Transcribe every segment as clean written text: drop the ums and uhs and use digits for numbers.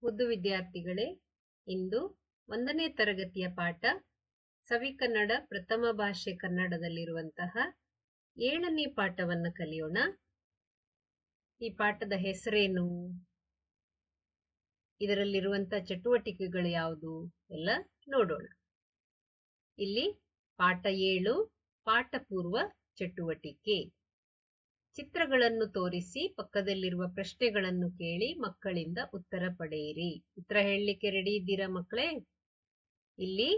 ಮುದ್ದು ವಿದ್ಯಾರ್ಥಿಗಳೇ, ಇಂದು 1ನೇ ತರಗತಿಯ ಪಾಠ ಸವಿಕನ್ನಡ ಪ್ರಥಮ ಭಾಷೆ ಕನ್ನಡದಲ್ಲಿರುವಂತಹ 7ನೇ ಪಾಠವನ್ನು ಕಲಿಯೋಣ. ಈ ಪಾಠದ ಹೆಸರೇನು, ಇದರಲ್ಲಿರುವಂತಹ ಚಟುವಟಿಕೆಗಳು ಯಾವುದು ಎಲ್ಲ ನೋಡೋಣ. ಇಲ್ಲಿ ಪಾಠ 7 ಪಾಠ ಪೂರ್ವ ಚಟುವಟಿಕೆ. ಚಿತ್ರಗಳನ್ನು ತೋರಿಸಿ ಪಕ್ಕದಲ್ಲಿರುವ ಪ್ರಶ್ನೆಗಳನ್ನು ಕೇಳಿ ಮಕ್ಕಳಿಂದ ಉತ್ತರ ಪಡೆಯಿರಿ. ಉತ್ತರ ಹೇಳಲಿಕ್ಕೆ ರೆಡಿ ಇದ್ದೀರಾ ಮಕ್ಕಳೇ? ಇಲ್ಲಿ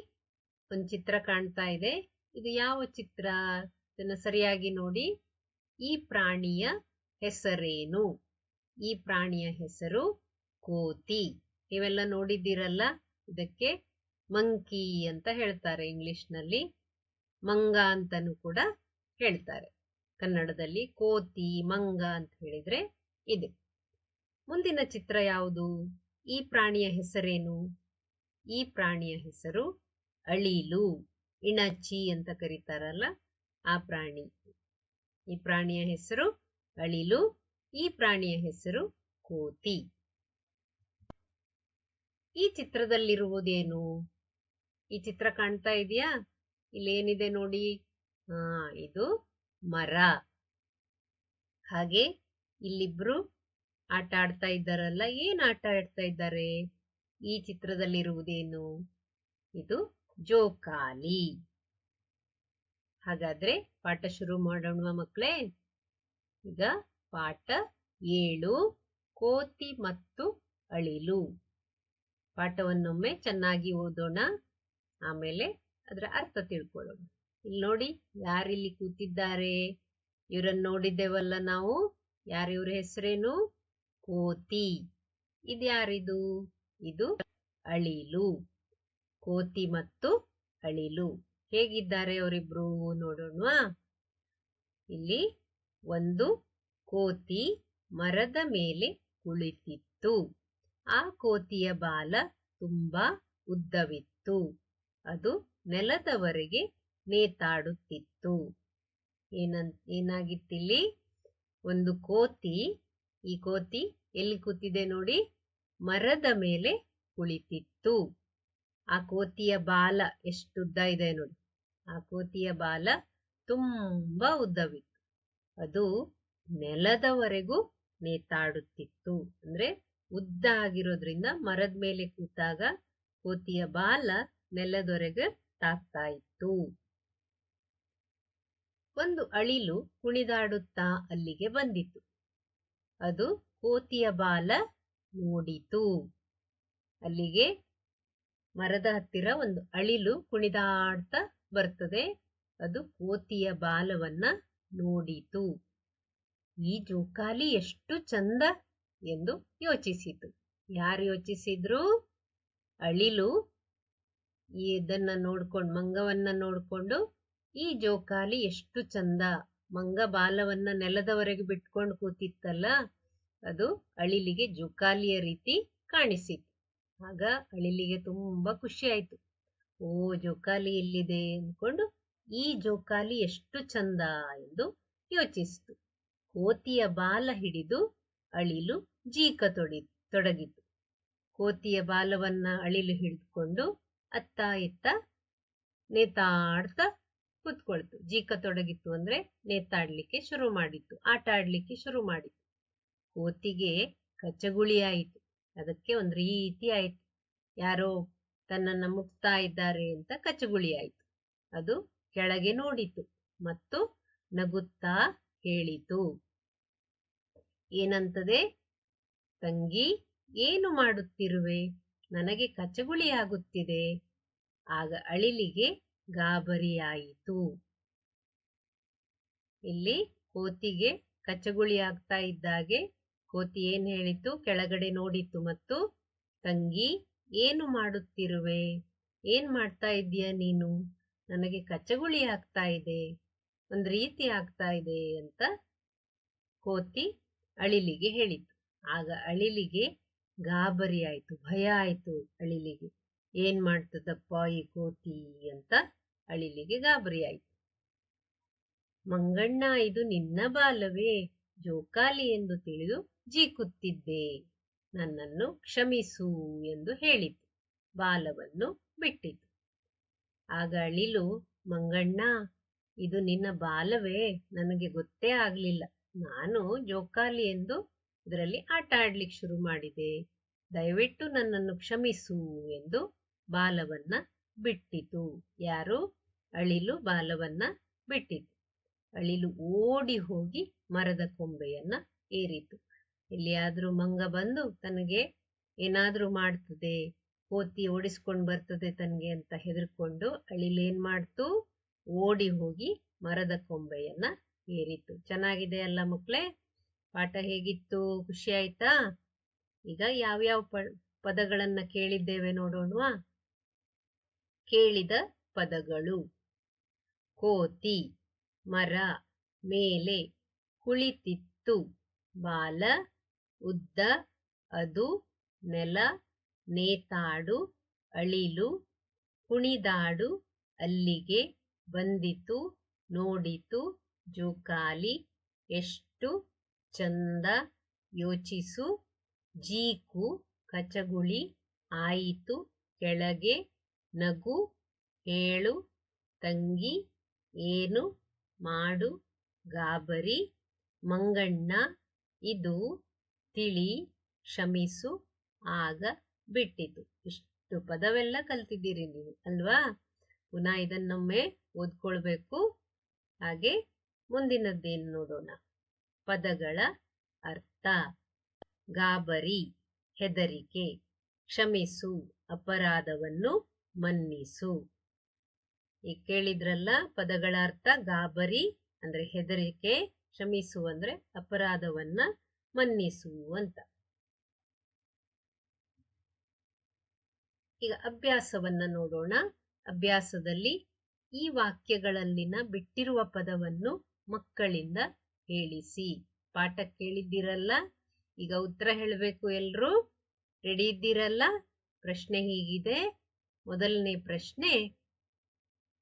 ಒಂದು ಚಿತ್ರ ಕಾಣ್ತಾ ಇದೆ. ಇದು ಯಾವ ಚಿತ್ರ? ಇದನ್ನು ಸರಿಯಾಗಿ ನೋಡಿ. ಈ ಪ್ರಾಣಿಯ ಹೆಸರೇನು? ಈ ಪ್ರಾಣಿಯ ಹೆಸರು ಕೋತಿ. ನೀವೆಲ್ಲ ನೋಡಿದ್ದೀರಲ್ಲ. ಇದಕ್ಕೆ ಮಂಕಿ ಅಂತ ಹೇಳ್ತಾರೆ, ಇಂಗ್ಲಿಷ್ನಲ್ಲಿ ಮಂಗ ಅಂತಾನೂ ಕೂಡ ಹೇಳ್ತಾರೆ. ಕನ್ನಡದಲ್ಲಿ ಕೋತಿ, ಮಂಗ ಅಂತ ಹೇಳಿದ್ರೆ ಇದೆ. ಮುಂದಿನ ಚಿತ್ರ ಯಾವುದು? ಈ ಪ್ರಾಣಿಯ ಹೆಸರೇನು? ಈ ಪ್ರಾಣಿಯ ಹೆಸರು ಅಳಿಲು, ಇಣಚಿ ಅಂತ ಕರೀತಾರಲ್ಲ ಆ ಪ್ರಾಣಿ. ಈ ಪ್ರಾಣಿಯ ಹೆಸರು ಅಳಿಲು. ಈ ಪ್ರಾಣಿಯ ಹೆಸರು ಕೋತಿ. ಈ ಚಿತ್ರದಲ್ಲಿರುವುದೇನು? ಈ ಚಿತ್ರ ಕಾಣ್ತಾ ಇದೆಯಾ? ಇಲ್ಲೇನಿದೆ ನೋಡಿ. ಇದು ಮರ. ಹಾಗೆ ಇಲ್ಲಿಬ್ರು ಆಟ ಆಡ್ತಾ ಇದ್ದಾರಲ್ಲ. ಏನ್ ಆಟ ಆಡ್ತಾ ಇದ್ದಾರೆ? ಈ ಚಿತ್ರದಲ್ಲಿರುವುದೇನು? ಇದು ಜೋಕಾಲಿ. ಹಾಗಾದ್ರೆ ಪಾಠ ಶುರು ಮಾಡೋಣ ಮಕ್ಕಳೇ. ಈಗ ಪಾಠ 7 ಕೋತಿ ಮತ್ತು ಅಳಿಲು. ಪಾಠವನ್ನೊಮ್ಮೆ ಚೆನ್ನಾಗಿ ಓದೋಣ, ಆಮೇಲೆ ಅದರ ಅರ್ಥ ತಿಳ್ಕೊಳ್ಳೋಣ. ಇಲ್ಲಿ ನೋಡಿ, ಯಾರಿಲ್ಲಿ ಕೂತಿದ್ದಾರೆ? ಇವರನ್ನು ನೋಡಿದ್ದೇವಲ್ಲ ನಾವು. ಯಾರಿವ್ರ ಹೆಸರೇನು? ಕೋತಿ. ಇದ್ಯಾರಿದು? ಇದು ಅಳಿಲು. ಕೋತಿ ಮತ್ತು ಅಳಿಲು ಹೇಗಿದ್ದಾರೆ ಅವರಿಬ್ರು ನೋಡೋಣ. ಇಲ್ಲಿ ಒಂದು ಕೋತಿ ಮರದ ಮೇಲೆ ಕುಳಿತಿತ್ತು. ಆ ಕೋತಿಯ ಬಾಲ ತುಂಬಾ ಉದ್ದವಿತ್ತು. ಅದು ನೆಲದವರೆಗೆ ನೇತಾಡುತ್ತಿತ್ತು. ಏನಾಗಿತ್ತಿಲ್ಲಿ? ಒಂದು ಕೋತಿ. ಈ ಕೋತಿ ಎಲ್ಲಿ ಕೂತಿದೆ ನೋಡಿ? ಮರದ ಮೇಲೆ ಕುಳಿತಿತ್ತು. ಆ ಕೋತಿಯ ಬಾಲ ಎಷ್ಟುದ್ದ ಇದೆ ನೋಡಿ. ಆ ಕೋತಿಯ ಬಾಲ ತುಂಬಾ ಉದ್ದವಿತ್ತು. ಅದು ನೆಲದವರೆಗೂ ನೇತಾಡುತ್ತಿತ್ತು. ಅಂದ್ರೆ ಉದ್ದ ಆಗಿರೋದ್ರಿಂದ ಮರದ ಮೇಲೆ ಕೂತಾಗ ಕೋತಿಯ ಬಾಲ ನೆಲದವರೆಗೆ ತಾಗ್ತಾ ಇತ್ತು. ಒಂದು ಅಳಿಲು ಕುಣಿದಾಡುತ್ತಾ ಅಲ್ಲಿಗೆ ಬಂದಿತು. ಅದು ಕೋತಿಯ ಬಾಲ ನೋಡಿತು. ಅಲ್ಲಿಗೆ ಮರದ ಹತ್ತಿರ ಒಂದು ಅಳಿಲು ಕುಣಿದಾಡ್ತಾ ಬರ್ತದೆ. ಅದು ಕೋತಿಯ ಬಾಲವನ್ನ ನೋಡಿತು. ಈ ಜೋಕಾಲಿ ಎಷ್ಟು ಚಂದ ಎಂದು ಯೋಚಿಸಿತು. ಯಾರು ಯೋಚಿಸಿದ್ರು? ಅಳಿಲು ಇದನ್ನ ನೋಡ್ಕೊಂಡು, ಮಂಗವನ್ನ ನೋಡ್ಕೊಂಡು, ಈ ಜೋಕಾಲಿ ಎಷ್ಟು ಚಂದ. ಮಂಗ ಬಾಲವನ್ನ ನೆಲದವರೆಗೆ ಬಿಟ್ಕೊಂಡು ಕೂತಿತ್ತಲ್ಲ, ಅದು ಅಳಿಲಿಗೆ ಜೋಕಾಲಿಯ ರೀತಿ ಕಾಣಿಸಿತು. ಆಗ ಅಳಿಲಿಗೆ ತುಂಬಾ ಖುಷಿ ಆಯ್ತು. ಓ, ಜೋಕಾಲಿ ಎಲ್ಲಿದೆ ಅಂದ್ಕೊಂಡು ಈ ಜೋಕಾಲಿ ಎಷ್ಟು ಚಂದ ಎಂದು ಯೋಚಿಸಿತು. ಕೋತಿಯ ಬಾಲ ಹಿಡಿದು ಅಳಿಲು ತೊಡಗಿತು. ಕೋತಿಯ ಬಾಲವನ್ನ ಅಳಿಲು ಹಿಡಿದುಕೊಂಡು ಅತ್ತ ಇತ್ತ ನೇತಾಡ್ತಾ ಕೂತ್ಕೊಳ್ತು. ತೊಡಗಿತ್ತು ಅಂದ್ರೆ ನೇತಾಡ್ಲಿಕ್ಕೆ ಶುರು ಮಾಡಿತ್ತು, ಆಟ ಆಡ್ಲಿಕ್ಕೆ ಶುರು ಮಾಡಿತ್ತು. ಕೋತಿಗೆ ಕಚಗುಳಿ ಆಯಿತು. ಅದಕ್ಕೆ ಒಂದು ರೀತಿ ಆಯ್ತು. ಯಾರೋ ತನ್ನನ್ನ ಮುಟ್ತಾ ಇದ್ದಾರೆ ಅಂತ ಕಚಗುಳಿ ಆಯ್ತು. ಅದು ಕೆಳಗೆ ನೋಡಿತು ಮತ್ತು ನಗುತ್ತಾ ಹೇಳಿತು. ಏನಂತದೆ? ತಂಗಿ, ಏನು ಮಾಡುತ್ತಿರುವೆ? ನನಗೆ ಕಚಗುಳಿ ಆಗುತ್ತಿದೆ. ಆಗ ಅಳಿಲಿಗೆ ಗಾಬರಿಯಾಯಿತು. ಇಲ್ಲಿ ಕೋತಿಗೆ ಕಚಗುಳಿ ಆಗ್ತಾ ಇದ್ದಾಗೆ ಕೋತಿ ಏನ್ ಹೇಳಿತು? ಕೆಳಗಡೆ ನೋಡಿತು ಮತ್ತು ತಂಗಿ, ಏನು ಮಾಡುತ್ತಿರುವೆ? ಏನ್ ಮಾಡ್ತಾ ಇದ್ದೀಯ ನೀನು? ನನಗೆ ಕಚಗುಳಿ ಆಗ್ತಾ ಇದೆ, ಒಂದ್ ರೀತಿ ಆಗ್ತಾ ಇದೆ ಅಂತ ಕೋತಿ ಅಳಿಲಿಗೆ ಹೇಳಿತು. ಆಗ ಅಳಿಲಿಗೆ ಗಾಬರಿ ಆಯ್ತು, ಭಯ ಆಯ್ತು. ಅಳಿಲಿಗೆ ಏನ್ ಮಾಡ್ತದಪ್ಪ ಈ ಕೋತಿ ಅಂತ ಅಳಿಲಿಗೆ ಗಾಬರಿ ಆಯ್ತು. ಮಂಗಣ್ಣ, ಇದು ನಿನ್ನ ಬಾಲವೇ? ಜೋಕಾಲಿ ಎಂದು ತಿಳಿದು ಜೀಕುತ್ತಿದ್ದೆ. ನನ್ನನ್ನು ಕ್ಷಮಿಸು ಎಂದು ಹೇಳಿತು. ಬಾಲವನ್ನು ಬಿಟ್ಟಿತು. ಆಗ ಅಳಿಲು, ಮಂಗಣ್ಣ, ಇದು ನಿನ್ನ ಬಾಲವೇ? ನನಗೆ ಗೊತ್ತೇ ಆಗ್ಲಿಲ್ಲ. ನಾನು ಜೋಕಾಲಿ ಎಂದು ಇದರಲ್ಲಿ ಆಟ ಆಡ್ಲಿಕ್ಕೆ ಶುರು ಮಾಡಿದೆ. ದಯವಿಟ್ಟು ನನ್ನನ್ನು ಕ್ಷಮಿಸು ಎಂದು ಬಾಲವನ್ನ ಬಿಟ್ಟಿತು. ಯಾರು? ಅಳಿಲು ಬಾಲವನ್ನ ಬಿಟ್ಟಿತು. ಅಳಿಲು ಓಡಿ ಹೋಗಿ ಮರದ ಕೊಂಬೆಯನ್ನ ಏರಿತು. ಎಲ್ಲಿಯಾದ್ರೂ ಮಂಗ ಬಂದು ತನಗೆ ಏನಾದ್ರೂ ಮಾಡ್ತದೆ, ಕೋತಿ ಓಡಿಸ್ಕೊಂಡು ಬರ್ತದೆ ತನಗೆ ಅಂತ ಹೆದರ್ಕೊಂಡು ಅಳಿಲು ಏನ್ ಮಾಡ್ತು? ಓಡಿ ಹೋಗಿ ಮರದ ಕೊಂಬೆಯನ್ನ ಏರಿತು. ಚೆನ್ನಾಗಿದೆ ಅಲ್ಲ ಮಕ್ಳೇ? ಪಾಠ ಹೇಗಿತ್ತು? ಖುಷಿ ಆಯ್ತಾ? ಈಗ ಯಾವ್ಯಾವ ಪದಗಳನ್ನ ಕೇಳಿದ್ದೇವೆ ನೋಡೋಣ. ಕೇಳಿದ ಪದಗಳು: ಕೋತಿ, ಮರ, ಮೇಲೆ, ಕುಳಿತಿತ್ತು, ಬಾಲ, ಉದ್ದ, ಅದು, ನೆಲ, ನೇತಾಡು, ಅಳಿಲು, ಕುಣಿದಾಡು, ಅಲ್ಲಿಗೆ, ಬಂದಿತು, ನೋಡಿತು, ಜೋಕಾಲಿ, ಎಷ್ಟು, ಚಂದ, ಯೋಚಿಸು, ಜೀಕು, ಕಚಗುಳಿ, ಆಯಿತು, ಕೆಳಗೆ, ನಗು, ಹೇಳು, ತಂಗಿ, ಏನು, ಮಾಡು, ಗಾಬರಿ, ಮಂಗಣ್ಣ, ಇದು, ತಿಳಿ, ಕ್ಷಮಿಸು, ಆಗ, ಬಿಟ್ಟಿತು. ಇಷ್ಟು ಪದವೆಲ್ಲ ಕಲ್ತಿದ್ದೀರಿ ನೀವು ಅಲ್ವಾ? ಪುನಃ ಇದನ್ನೊಮ್ಮೆ ಓದ್ಕೊಳ್ಬೇಕು. ಹಾಗೆ ಮುಂದಿನದ್ದೇನು ನೋಡೋಣ. ಪದಗಳ ಅರ್ಥ: ಗಾಬರಿ, ಹೆದರಿಕೆ, ಕ್ಷಮಿಸು, ಅಪರಾಧವನ್ನು ಮನ್ನಿಸು. ಈಗ ಕೇಳಿದ್ರಲ್ಲ ಪದಗಳ ಅರ್ಥ. ಗಾಬರಿ ಅಂದ್ರೆ ಹೆದರಿಕೆ, ಕ್ಷಮಿಸು ಅಂದ್ರೆ ಅಪರಾಧವನ್ನ ಮನ್ನಿಸು ಅಂತ. ಈಗ ಅಭ್ಯಾಸವನ್ನ ನೋಡೋಣ. ಅಭ್ಯಾಸದಲ್ಲಿ ಈ ವಾಕ್ಯಗಳಲ್ಲಿನ ಬಿಟ್ಟಿರುವ ಪದವನ್ನು ಮಕ್ಕಳಿಂದ ಹೇಳಿಸಿ. ಪಾಠ ಕೇಳಿದ್ದೀರಲ್ಲ, ಈಗ ಉತ್ತರ ಹೇಳಬೇಕು. ಎಲ್ರೂ ರೆಡಿ ಇದ್ದೀರಲ್ಲ? ಪ್ರಶ್ನೆ ಹೀಗಿದೆ. ಮೊದಲನೇ ಪ್ರಶ್ನೆ: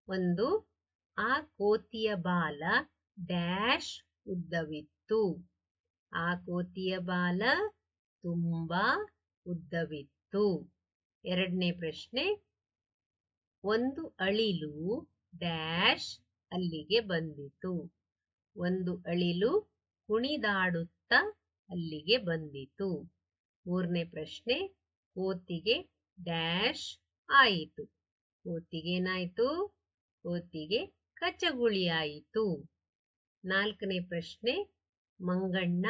ಒಂದು, ಆ ಕೋತಿಯ ಬಾಲ ಡ್ಯಾಶ್ ಉದ್ದವಿತ್ತು. ಆ ಕೋತಿಯ ಬಾಲ ತುಂಬಾ ಉದ್ದವಿತ್ತು. ಎರಡನೇ ಪ್ರಶ್ನೆ: ಒಂದು ಅಳಿಲು ಡ್ಯಾಶ್ ಅಲ್ಲಿಗೆ ಬಂದಿತು. ಒಂದು ಅಳಿಲು ಕುಣಿದಾಡುತ್ತಾ ಅಲ್ಲಿಗೆ ಬಂದಿತು. ಮೂರನೇ ಪ್ರಶ್ನೆ: ಕೋತಿಗೆ ಡ್ಯಾಶ್ ಆಯಿತು. ಕೋತಿಗೇನಾಯಿತು? ಕೋತಿಗೆ ಕಚಗುಳಿ ಆಯಿತು. ನಾಲ್ಕನೇ ಪ್ರಶ್ನೆ: ಮಂಗಣ್ಣ,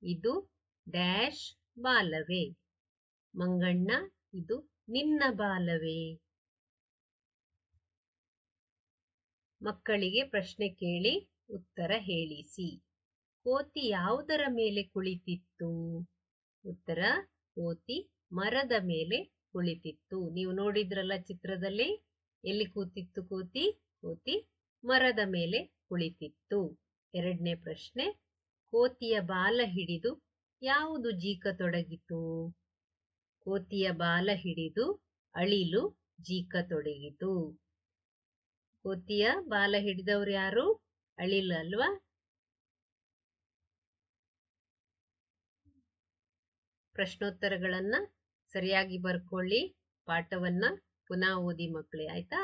ಇದು ಡ್ಯಾಶ್ ಬಾಲವೇ? ಮಂಗಣ್ಣ, ಇದು ನಿನ್ನ ಬಾಲವೇ? ಮಕ್ಕಳಿಗೆ ಪ್ರಶ್ನೆ ಕೇಳಿ ಉತ್ತರ ಹೇಳಿಸಿ. ಕೋತಿ ಯಾವುದರ ಮೇಲೆ ಕುಳಿತಿತ್ತು? ಉತ್ತರ: ಕೋತಿ ಮರದ ಮೇಲೆ ಕುಳಿತಿತ್ತು. ನೀವು ನೋಡಿದ್ರಲ್ಲ ಚಿತ್ರದಲ್ಲಿ, ಎಲ್ಲಿ ಕೂತಿತ್ತು ಕೋತಿ? ಕೋತಿ ಮರದ ಮೇಲೆ ಕುಳಿತಿತ್ತು. ಎರಡನೇ ಪ್ರಶ್ನೆ: ಕೋತಿಯ ಬಾಲ ಹಿಡಿದು ಯಾವುದು ಜೀಕತೊಡಗಿತು? ಕೋತಿಯ ಬಾಲ ಹಿಡಿದು ಅಳಿಲು ಜೀಕತೊಡಗಿತು. ಕೋತಿಯ ಬಾಲ ಹಿಡಿದವರು ಯಾರು? ಅಳಿಲು ಅಲ್ವಾ? ಪ್ರಶ್ನೋತ್ತರಗಳನ್ನ ಸರಿಯಾಗಿ ಬರ್ಕೊಳ್ಳಿ. ಪಾಠವನ್ನ ಪುನಃ ಓದಿ ಮಕ್ಕಳೇ, ಆಯ್ತಾ?